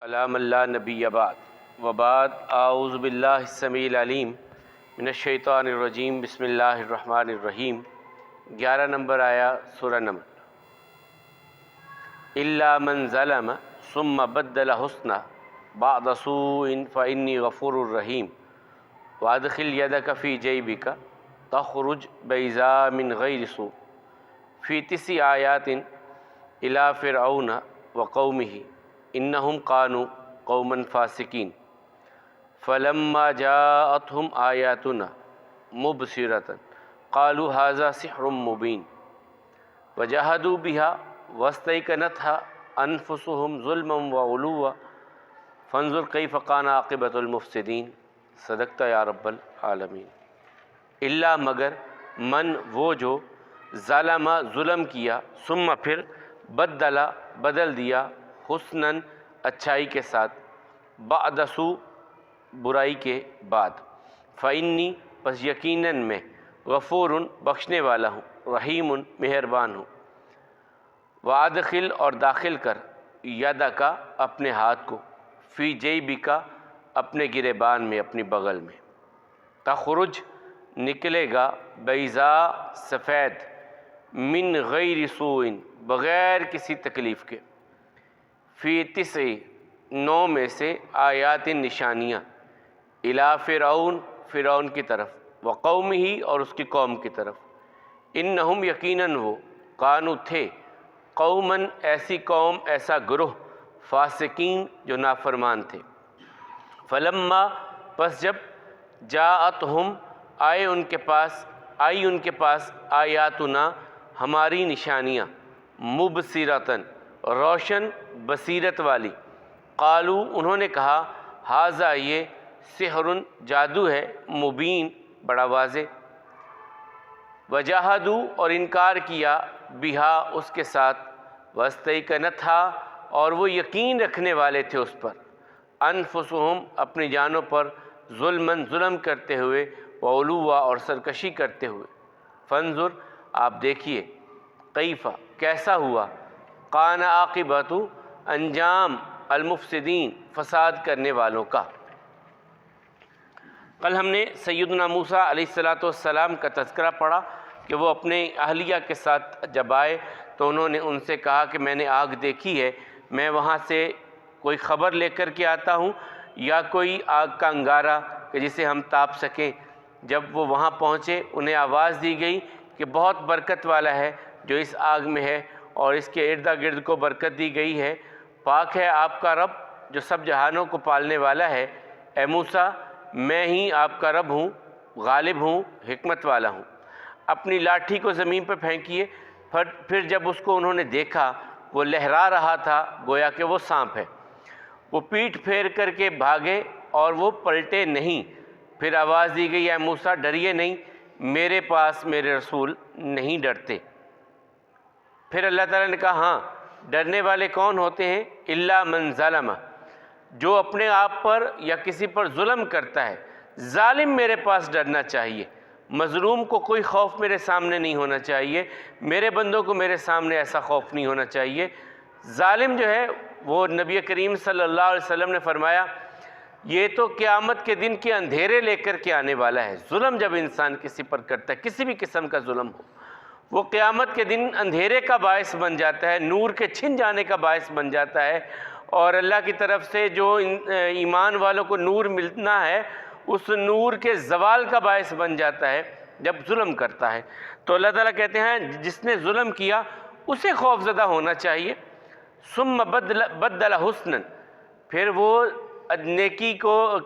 علام اللہ نبی بعد وبعد اعوذ باللہ السمیع العلیم من الشیطان الرجیم بسم اللہ الرحمن الرحیم 11 نمبر آیا سورہ نمل۔ الا من ظلم ثم بدل حسنا بعد سوء فانی غفور الرحیم وادخل یدک فی جیبک تخرج بیضاء من غیر سوء فی 9 آیات الی فرعون وقومہ انہم کانوا قوما فاسقین فلما جاءتہم آیاتنا مبصرۃ قالوا ھذا سحر مبین وجحدوا بها واستیقنتها انفسہم ظلما وعلوا فانظر کیف کان عاقبۃ المفسدین۔ صدقت یا رب العالمین۔ الا مگر من وہ جو ظلم ظلم کیا ثم پھر بدل دیا حسناً اچھائی کے ساتھ بعد سوء برائی کے بعد فإنی پس یقیناً میں غفور بخشنے والا ہوں رحیم مہربان ہوں۔ وادخل اور داخل کر یدک اپنے ہاتھ کو فی جیبک اپنے گریبان میں اپنی بغل میں تخرج نکلے گا بیضاء سفید من غیر سوء بغیر کسی تکلیف کے فی 9 میں سے آیات نشانیاں الی فرعون کی طرف وقومہ اور اس کی قوم کی طرف انہم یقیناً وہ کانوا تھے قوماً ایسی قوم ایسا گروہ فاسقین جو نافرمان تھے۔ فلما پس جب جاءتہم آئی ان کے پاس آیاتنا ہماری نشانیاں مبصرۃً روشن بصیرت والی قالو انہوں نے کہا ھذا یہ سحر جادو ہے مبین بڑا واضح وجحدوا اور انکار کیا بہا اس کے ساتھ واستیقنتھا اور وہ یقین رکھنے والے تھے اس پر انفسہم اپنی جانوں پر ظلم کرتے ہوئے وعلوا اور سرکشی کرتے ہوئے فانظر آپ دیکھیے کیف کیسا ہوا کان عاقبۃ انجام المفسدین فساد کرنے والوں کا۔ کل ہم نے سیدنا موسیٰ علیہ السلام کا تذکرہ پڑھا کہ وہ اپنے اہلیہ کے ساتھ جب آئے تو انہوں نے ان سے کہا کہ میں نے آگ دیکھی ہے، میں وہاں سے کوئی خبر لے کر کے آتا ہوں یا کوئی آگ کا انگارہ کہ جسے ہم تاپ سکیں۔ جب وہ وہاں پہنچے انہیں آواز دی گئی کہ بہت برکت والا ہے جو اس آگ میں ہے اور اس کے ارد گرد کو برکت دی گئی ہے، پاک ہے آپ کا رب جو سب جہانوں کو پالنے والا ہے۔ اے موسیٰ میں ہی آپ کا رب ہوں، غالب ہوں، حکمت والا ہوں۔ اپنی لاٹھی کو زمین پہ پھینکیے۔ پھر جب اس کو انہوں نے دیکھا وہ لہرا رہا تھا گویا کہ وہ سانپ ہے، وہ پیٹھ پھیر کر کے بھاگے اور وہ پلٹے نہیں۔ پھر آواز دی گئی اے موسیٰ ڈریے نہیں، میرے پاس میرے رسول نہیں ڈرتے۔ پھر اللہ تعالیٰ نے کہا ہاں ڈرنے والے کون ہوتے ہیں؟ الا من ظلم جو اپنے آپ پر یا کسی پر ظلم کرتا ہے۔ ظالم میرے پاس ڈرنا چاہیے، مظلوم کو کوئی خوف میرے سامنے نہیں ہونا چاہیے، میرے بندوں کو میرے سامنے ایسا خوف نہیں ہونا چاہیے۔ ظالم جو ہے وہ نبی کریم صلی اللہ علیہ وسلم نے فرمایا یہ تو قیامت کے دن کے اندھیرے لے کر کے آنے والا ہے۔ ظلم جب انسان کسی پر کرتا ہے، کسی بھی قسم کا ظلم ہو، وہ قیامت کے دن اندھیرے کا باعث بن جاتا ہے، نور کے چھن جانے کا باعث بن جاتا ہے، اور اللہ کی طرف سے جو ایمان والوں کو نور ملنا ہے اس نور کے زوال کا باعث بن جاتا ہے جب ظلم کرتا ہے۔ تو اللہ تعالیٰ کہتے ہیں جس نے ظلم کیا اسے خوف زدہ ہونا چاہیے۔ ثم بدل حسنا پھر وہ نیکی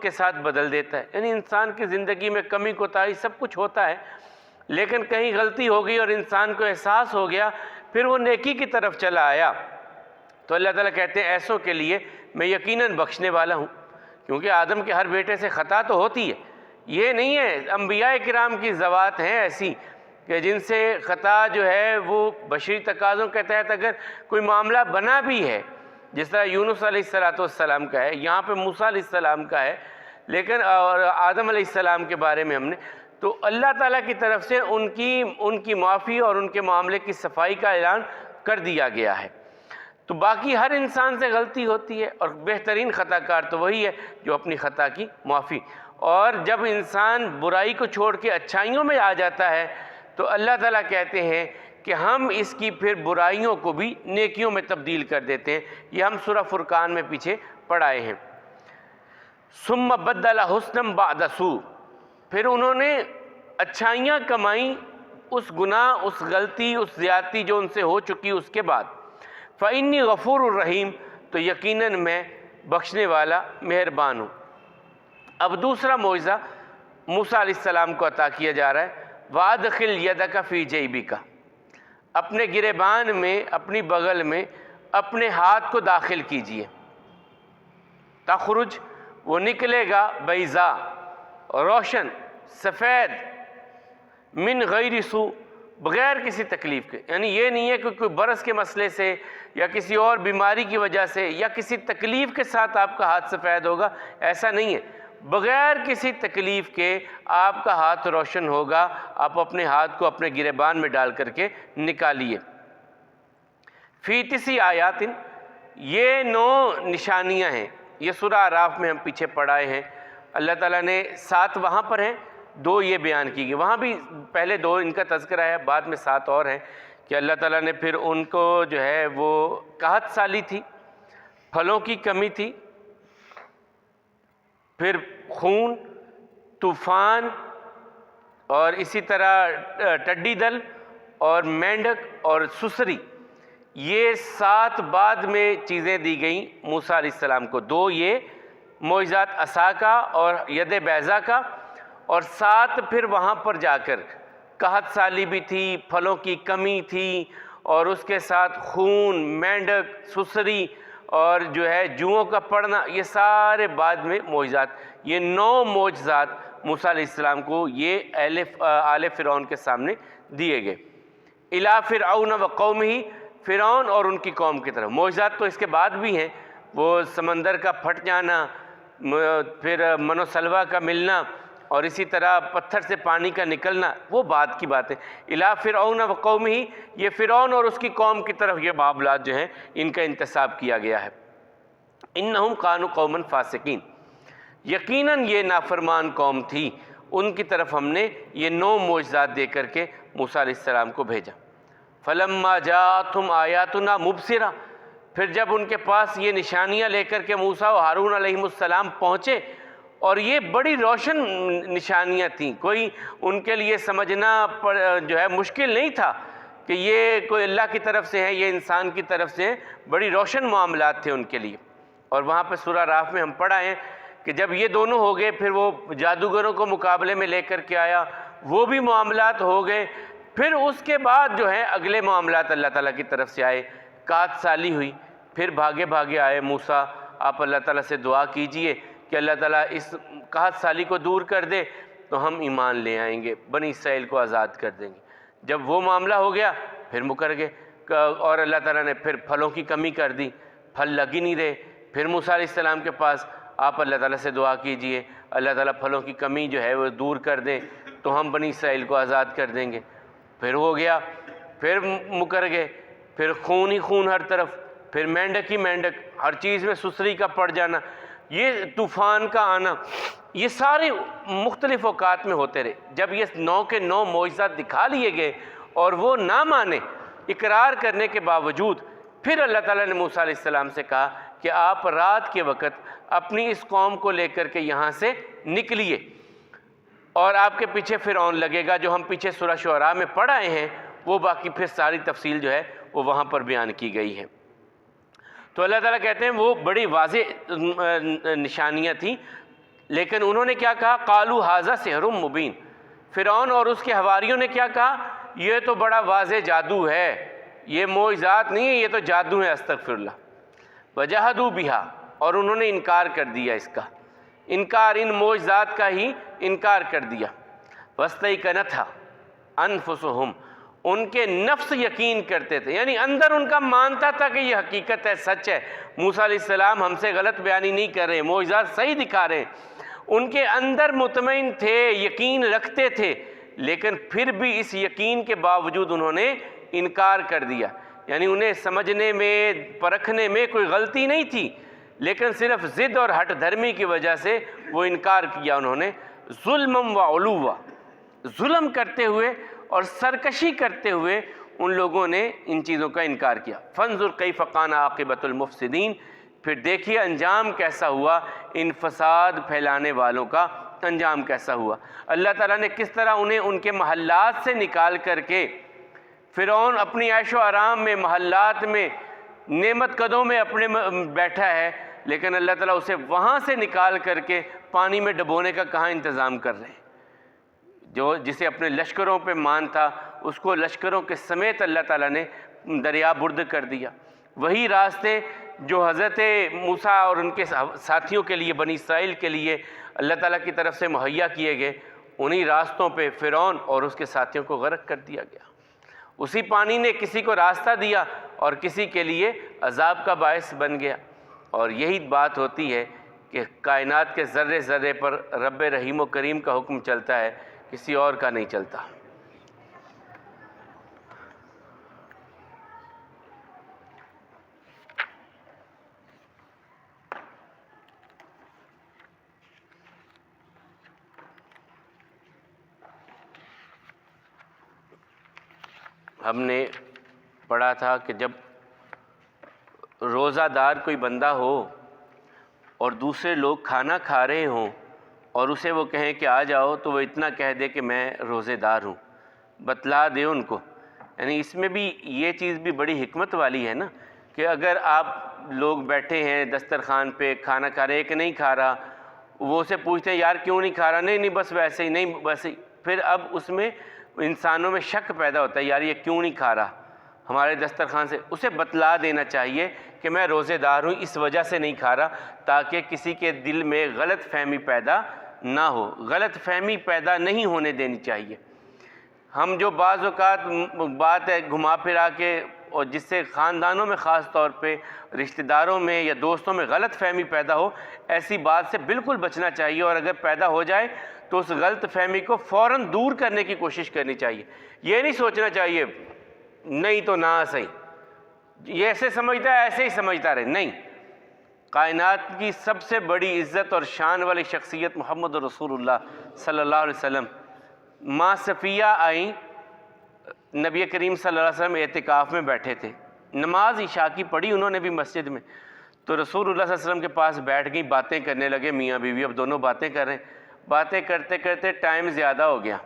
کے ساتھ بدل دیتا ہے، یعنی انسان کی زندگی میں کمی کوتاہی سب کچھ ہوتا ہے، لیکن کہیں غلطی ہو گئی اور انسان کو احساس ہو گیا پھر وہ نیکی کی طرف چلا آیا، تو اللہ تعالیٰ کہتے ہیں ایسوں کے لیے میں یقیناً بخشنے والا ہوں، کیونکہ آدم کے ہر بیٹے سے خطا تو ہوتی ہے۔ یہ نہیں ہے، انبیاء کرام کی ذوات ہیں ایسی کہ جن سے خطا جو ہے وہ بشری تقاضوں کے تحت اگر کوئی معاملہ بنا بھی ہے، جس طرح یونس علیہ السلام کا ہے، یہاں پہ موسیٰ علیہ السلام کا ہے، لیکن اور آدم علیہ السلام کے بارے میں ہم نے تو اللہ تعالیٰ کی طرف سے ان کی معافی اور ان کے معاملے کی صفائی کا اعلان کر دیا گیا ہے۔ تو باقی ہر انسان سے غلطی ہوتی ہے، اور بہترین خطا کار تو وہی ہے جو اپنی خطا کی معافی، اور جب انسان برائی کو چھوڑ کے اچھائیوں میں آ جاتا ہے تو اللہ تعالیٰ کہتے ہیں کہ ہم اس کی پھر برائیوں کو بھی نیکیوں میں تبدیل کر دیتے ہیں۔ یہ ہم سورہ فرقان میں پیچھے پڑھائے ہیں۔ ثم بدل حسنا بعد سوء، پھر انہوں نے اچھائیاں کمائیں اس گناہ، اس غلطی، اس زیادتی جو ان سے ہو چکی اس کے بعد۔ فإنی غفور الرحیم، تو یقیناً میں بخشنے والا مہربان ہوں۔ اب دوسرا معجزہ موسیٰ علیہ السلام کو عطا کیا جا رہا ہے، وَأَدْخِلْ يَدَكَ فِي جَيْبِكَ، اپنے گریبان میں، اپنی بغل میں اپنے ہاتھ کو داخل کیجئے، تخرج، وہ نکلے گا، بیضاء، روشن، سفید، من غیر سوء، بغیر کسی تکلیف کے، یعنی یہ نہیں ہے کہ کوئی برس کے مسئلے سے یا کسی اور بیماری کی وجہ سے یا کسی تکلیف کے ساتھ آپ کا ہاتھ سفید ہوگا، ایسا نہیں ہے، بغیر کسی تکلیف کے آپ کا ہاتھ روشن ہوگا۔ آپ اپنے ہاتھ کو اپنے گریبان میں ڈال کر کے نکالیے۔ فی 9 آیات، یہ 9 نشانیاں ہیں، یہ سورہ اعراف میں ہم پیچھے پڑھائے ہیں۔ اللہ تعالیٰ نے 7 وہاں پر ہیں، 2 یہ بیان کی گئی، وہاں بھی پہلے 2 ان کا تذکرہ ہے، بعد میں 7 اور ہیں کہ اللہ تعالیٰ نے پھر ان کو جو ہے وہ قحط سالی تھی، پھلوں کی کمی تھی، پھر خون، طوفان، اور اسی طرح ٹڈی دل اور مینڈک اور سسری، یہ 7 بعد میں چیزیں دی گئیں موسیٰ علیہ السلام کو۔ 2 یہ معجزات عصا کا اور ید بیضاء کا، اور 7 پھر وہاں پر جا کر قحط سالی بھی تھی، پھلوں کی کمی تھی، اور اس کے ساتھ خون، مینڈک، سسری اور جو ہے جوؤں کا پڑنا، یہ سارے بعد میں معجزات، یہ 9 معجزات موسیٰ علیہ السلام کو یہ آل فرعون کے سامنے دیے گئے۔ الی فرعون وقومہ، فرعون اور ان کی قوم کی طرف۔ معجزات تو اس کے بعد بھی ہیں، وہ سمندر کا پھٹ جانا، پھر من و سلویٰ کا ملنا، اور اسی طرح پتھر سے پانی کا نکلنا، وہ بعد کی بات ہے۔ الی فرعون وقومہ، یہ فرعون اور اس کی قوم کی طرف یہ معاملات جو ہیں ان کا انتساب کیا گیا ہے۔ انہم کانوا قوما فاسقین، یقیناً یہ نافرمان قوم تھی، ان کی طرف ہم نے یہ 9 معجزات دے کر کے موسیٰ علیہ السلام کو بھیجا۔ فلما جاءتہم آیاتنا مبصرہ، پھر جب ان کے پاس یہ نشانیاں لے کر کے موسیٰ و ہارون علیہ السلام پہنچے، اور یہ بڑی روشن نشانیاں تھیں، کوئی ان کے لیے سمجھنا جو ہے مشکل نہیں تھا کہ یہ کوئی اللہ کی طرف سے ہے، یہ انسان کی طرف سے ہے، بڑی روشن معاملات تھے ان کے لیے۔ اور وہاں پہ سورہ اعراف میں ہم پڑھا ہے کہ جب یہ دونوں ہو گئے، پھر وہ جادوگروں کو مقابلے میں لے کر کے آیا، وہ بھی معاملات ہو گئے، پھر اس کے بعد جو ہے اگلے معاملات اللہ تعالیٰ کی طرف سے آئے، قحط سالی ہوئی، پھر بھاگے بھاگے آئے موسیٰ، آپ اللہ تعالیٰ سے دعا کیجئے کہ اللہ تعالیٰ اس قحط سالی کو دور کر دے تو ہم ایمان لے آئیں گے، بنی اسرائیل کو آزاد کر دیں گے۔ جب وہ معاملہ ہو گیا پھر مکر گئے، اور اللہ تعالیٰ نے پھر پھلوں کی کمی کر دی، پھل لگ ہی نہیں رہے۔ پھر موسیٰ علیہ السلام کے پاس آپ اللہ تعالیٰ سے دعا کیجئے اللہ تعالیٰ پھلوں کی کمی جو ہے وہ دور کر دیں تو ہم بنی اسرائیل کو آزاد کر دیں گے۔ پھر ہو گیا، پھر مکر گئے، پھر خون ہی خون ہر طرف، پھر مینڈک ہی مینڈک، ہر چیز میں سسری کا پڑ جانا، یہ طوفان کا آنا، یہ سارے مختلف اوقات میں ہوتے رہے۔ جب یہ 9 کے 9 معجزات دکھا لیے گئے اور وہ نہ مانے، اقرار کرنے کے باوجود، پھر اللہ تعالیٰ نے موسیٰ علیہ السلام سے کہا کہ آپ رات کے وقت اپنی اس قوم کو لے کر کے یہاں سے نکلیے، اور آپ کے پیچھے فرعون لگے گا، جو ہم پیچھے سورہ شعراء میں پڑھ آئے ہیں، وہ باقی پھر ساری تفصیل جو ہے وہ وہاں پر بیان کی گئی ہے۔ تو اللہ تعالیٰ کہتے ہیں وہ بڑی واضح نشانیاں تھیں، لیکن انہوں نے کیا کہا؟ قالوا ھذا سحر مبین، فرعون اور اس کے حواریوں نے کیا کہا؟ یہ تو بڑا واضح جادو ہے، یہ معجزات نہیں ہے، یہ تو جادو ہے، استغفر اللہ۔ وجحدوا بہا، اور انہوں نے انکار کر دیا اس کا، انکار ان معجزات کا ہی انکار کر دیا۔ واستیقنتھا انفسہم، ان کے نفس یقین کرتے تھے، یعنی اندر ان کا مانتا تھا کہ یہ حقیقت ہے، سچ ہے، موسیٰ علیہ السلام ہم سے غلط بیانی نہیں کر رہے، معجزات صحیح دکھا رہے ہیں، ان کے اندر مطمئن تھے، یقین رکھتے تھے، لیکن پھر بھی اس یقین کے باوجود انہوں نے انکار کر دیا۔ یعنی انہیں سمجھنے میں پرکھنے میں کوئی غلطی نہیں تھی، لیکن صرف ضد اور ہٹ دھرمی کی وجہ سے وہ انکار کیا انہوں نے، ظلمم و علوا، ظلم کرتے ہوئے اور سرکشی کرتے ہوئے ان لوگوں نے ان چیزوں کا انکار کیا۔ فانظر کیف کان عاقبۃ المفسدین، پھر دیکھیے انجام کیسا ہوا ان فساد پھیلانے والوں کا، انجام کیسا ہوا۔ اللہ تعالیٰ نے کس طرح انہیں ان کے محلات سے نکال کر کے، فرعون اپنی عیش و آرام میں، محلات میں، نعمت قدوں میں اپنے بیٹھا ہے، لیکن اللہ تعالیٰ اسے وہاں سے نکال کر کے پانی میں ڈبونے کا کہاں انتظام کر رہے ہیں۔ جسے اپنے لشکروں پہ مان تھا، اس کو لشکروں کے سمیت اللہ تعالیٰ نے دریا برد کر دیا۔ وہی راستے جو حضرت موسیٰ اور ان کے ساتھیوں کے لیے، بنی اسرائیل کے لیے اللہ تعالیٰ کی طرف سے مہیا کیے گئے، انہی راستوں پہ فرعون اور اس کے ساتھیوں کو غرق کر دیا گیا۔ اسی پانی نے کسی کو راستہ دیا اور کسی کے لیے عذاب کا باعث بن گیا۔ اور یہی بات ہوتی ہے کہ کائنات کے ذرے ذرے پر رب رحیم و کریم کا حکم چلتا ہے، کسی اور کا نہیں چلتا۔ ہم نے پڑھا تھا کہ جب روزہ دار کوئی بندہ ہو اور دوسرے لوگ کھانا کھا رہے ہوں اور اسے وہ کہیں کہ آ جاؤ، تو وہ اتنا کہہ دے کہ میں روزے دار ہوں، بتلا دے ان کو۔ یعنی اس میں بھی یہ چیز بھی بڑی حکمت والی ہے نا، کہ اگر آپ لوگ بیٹھے ہیں دسترخوان پہ کھانا کھا رہے ہیں کہ نہیں کھا رہا، وہ اسے پوچھتے ہیں یار کیوں نہیں کھا رہا، نہیں بس ویسے ہی، نہیں بس ہی، پھر اب اس میں انسانوں میں شک پیدا ہوتا ہے، یار یہ کیوں نہیں کھا رہا ہمارے دسترخوان سے۔ اسے بتلا دینا چاہیے کہ میں روزے دار ہوں، اس وجہ سے نہیں کھا رہا، تاکہ کسی کے دل میں غلط فہمی پیدا نہ ہو۔ غلط فہمی پیدا نہیں ہونے دینی چاہیے۔ ہم جو بعض اوقات بات ہے گھما پھرا کے، اور جس سے خاندانوں میں خاص طور پہ، رشتہ داروں میں یا دوستوں میں غلط فہمی پیدا ہو، ایسی بات سے بالکل بچنا چاہیے، اور اگر پیدا ہو جائے تو اس غلط فہمی کو فوراً دور کرنے کی کوشش کرنی چاہیے۔ یہ نہیں سوچنا چاہیے نہیں تو نہ صحیح، یہ ایسے سمجھتا ہے ایسے ہی سمجھتا رہے، نہیں۔ کائنات کی سب سے بڑی عزت اور شان والی شخصیت محمد رسول اللہ صلی اللہ علیہ وسلم، ماں صفیہ آئیں، نبی کریم صلی اللہ علیہ وسلم اعتکاف میں بیٹھے تھے، نماز عشاء کی پڑھی انہوں نے بھی مسجد میں، تو رسول اللہ صلی اللہ علیہ وسلم کے پاس بیٹھ گئی، باتیں کرنے لگے، میاں بیوی اب دونوں باتیں کر رہے ہیں، باتیں کرتے کرتے ٹائم زیادہ ہو گیا،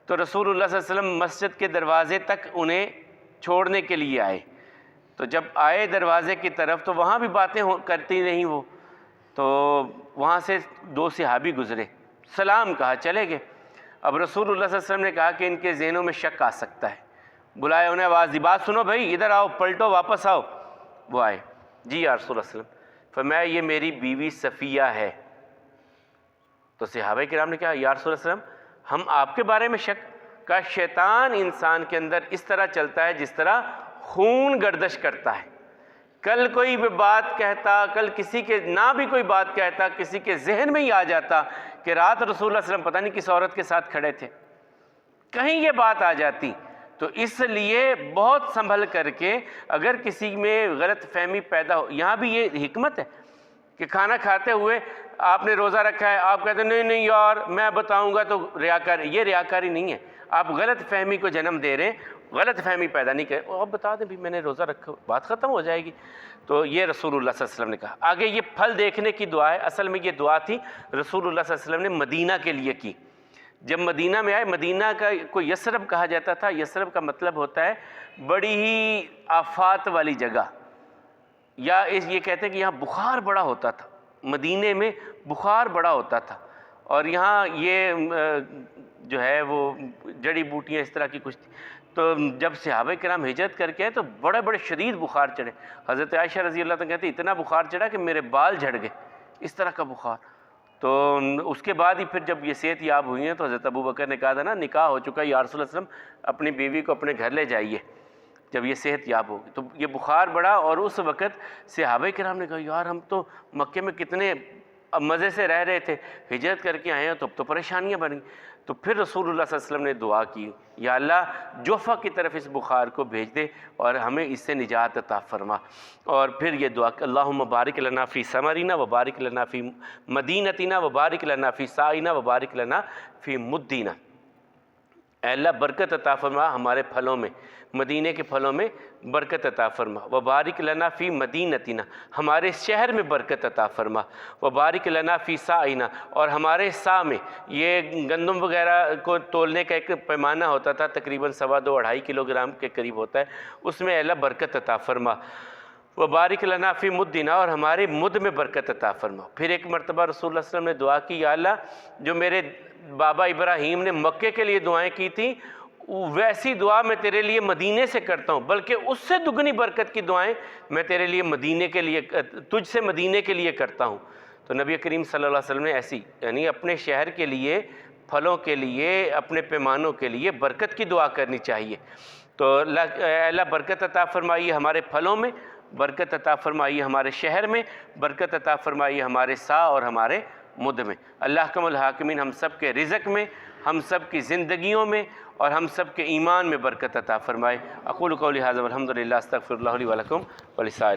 تو رسول اللہ صلی اللہ علیہ وسلم مسجد کے دروازے تک انہیں چھوڑنے کے لیے آئے۔ تو جب آئے دروازے کی طرف تو وہاں بھی باتیں کرتی نہیں وہ، تو وہاں سے دو صحابی گزرے، سلام کہا، چلے گئے۔ اب رسول اللہ صلی اللہ علیہ وسلم نے کہا کہ ان کے ذہنوں میں شک آ سکتا ہے، بلایا انہیں، آواز دی، بات سنو بھائی، ادھر آؤ، پلٹو، واپس آؤ۔ وہ آئے، جی یا رسول اللہ صلی اللہ علیہ وسلم، فرمایا یہ میری بیوی صفیہ ہے۔ تو صحابہ کرام نے کہا یا رسول اللہ صلی اللہ علیہ وسلم ہم آپ کے بارے میں شک؟ کا شیطان انسان کے اندر اس طرح چلتا ہے جس طرح خون گردش کرتا ہے، کل کوئی بھی بات کہتا، کل کسی کے نہ بھی کوئی بات کہتا، کسی کے ذہن میں ہی آ جاتا کہ رات رسول اللہ صلی اللہ علیہ وسلم پتہ نہیں کس عورت کے ساتھ کھڑے تھے، کہیں یہ بات آ جاتی۔ تو اس لیے بہت سنبھل کر کے اگر کسی میں غلط فہمی پیدا ہو، یہاں بھی یہ حکمت ہے کہ کھانا کھاتے ہوئے آپ نے روزہ رکھا ہے، آپ کہتے ہیں نہیں یار میں بتاؤں گا تو ریاکاری، یہ ریاکاری نہیں ہے، آپ غلط فہمی کو جنم دے رہے ہیں، غلط فہمی پیدا نہیں کریں، آپ بتا دیں بھی میں نے روزہ رکھا، بات ختم ہو جائے گی۔ تو یہ رسول اللہ صلی اللہ علیہ وسلم نے کہا۔ آگے یہ پھل دیکھنے کی دعا ہے، اصل میں یہ دعا تھی رسول اللہ صلی اللہ علیہ وسلم نے مدینہ کے لیے کی۔ جب مدینہ میں آئے، مدینہ کا کو یثرب کہا جاتا تھا، یثرب کا مطلب ہوتا ہے بڑی ہی آفات والی جگہ، یا یہ کہتے ہیں کہ یہاں بخار بڑا ہوتا تھا، مدینے میں بخار بڑا ہوتا تھا، اور یہاں یہ جو ہے وہ جڑی بوٹیاں اس طرح کی کچھ تھی۔ تو جب صحابہ کرام ہجرت کر کے آئے تو بڑے بڑے شدید بخار چڑھے، حضرت عائشہ رضی اللہ عنہ کہتی اتنا بخار چڑھا کہ میرے بال جھڑ گئے، اس طرح کا بخار۔ تو اس کے بعد ہی پھر جب یہ صحت یاب ہوئی ہیں تو حضرت ابو بکر نے کہا تھا نا نکاح ہو چکا ہے یا رسول اللہ صلی اللہ علیہ وسلم اپنی بیوی کو اپنے گھر لے جائیے جب یہ صحت یاب ہوگی۔ تو یہ بخار بڑھا، اور اس وقت صحابہ کرام نے کہا یار ہم تو مکے میں کتنے اب مزے سے رہ رہے تھے، ہجرت کر کے آئے ہیں تو اب تو پریشانیاں بن گئیں۔ تو پھر رسول اللہ صلی اللہ علیہ وسلم نے دعا کی، یا اللہ جوفہ کی طرف اس بخار کو بھیج دے اور ہمیں اس سے نجات عطا فرما۔ اور پھر یہ دعا کہ اللہم بارک لنا فی ثمرنا و بارک لنا فی مدینتنا و بارک لنا فی سائنا و بارک لنا فی مدینہ۔ اے اللہ برکت عطا فرما ہمارے پھلوں میں، مدینے کے پھلوں میں برکت عطا فرما۔ وبارک لنا فی مدینتنا، ہمارے شہر میں برکت عطا فرما۔ وبارک لنا فی سائنا، اور ہمارے سا میں، یہ گندم وغیرہ کو تولنے کا ایک پیمانہ ہوتا تھا، تقریباً 2.5 کلو گرام کے قریب ہوتا ہے، اس میں اے اللہ برکت عطا فرما۔ وبارک لنا فی مدنا، اور ہمارے مد میں برکت عطا فرما۔ پھر ایک مرتبہ رسول اللہ صلی اللہ علیہ وسلم نے دعا کی، یا اللہ جو میرے بابا ابراہیم نے مکے کے لیے دعائیں کی تھیں، ویسی دعا میں تیرے لیے مدینے سے کرتا ہوں، بلکہ اس سے دگنی برکت کی دعائیں میں تیرے لیے مدینے کے لیے، تجھ سے مدینے کے لیے کرتا ہوں۔ تو نبی کریم صلی اللہ علیہ وسلم نے ایسی، یعنی اپنے شہر کے لیے، پھلوں کے لیے، اپنے پیمانوں کے لیے برکت کی دعا کرنی چاہیے۔ تو اللہ برکت عطا فرمائیے ہمارے پھلوں میں، برکت عطا فرمائیے ہمارے شہر میں، برکت عطا فرمائیے ہمارے سا اور ہمارے مد میں۔ اللہ احکم الحاکمین ہم سب کے رزق میں، ہم سب کی زندگیوں میں، اور ہم سب کے ایمان میں برکت عطا فرمائے۔ اقول قولی ھذا والحمد للہ، استغفر اللہ لی ولکم ولسائر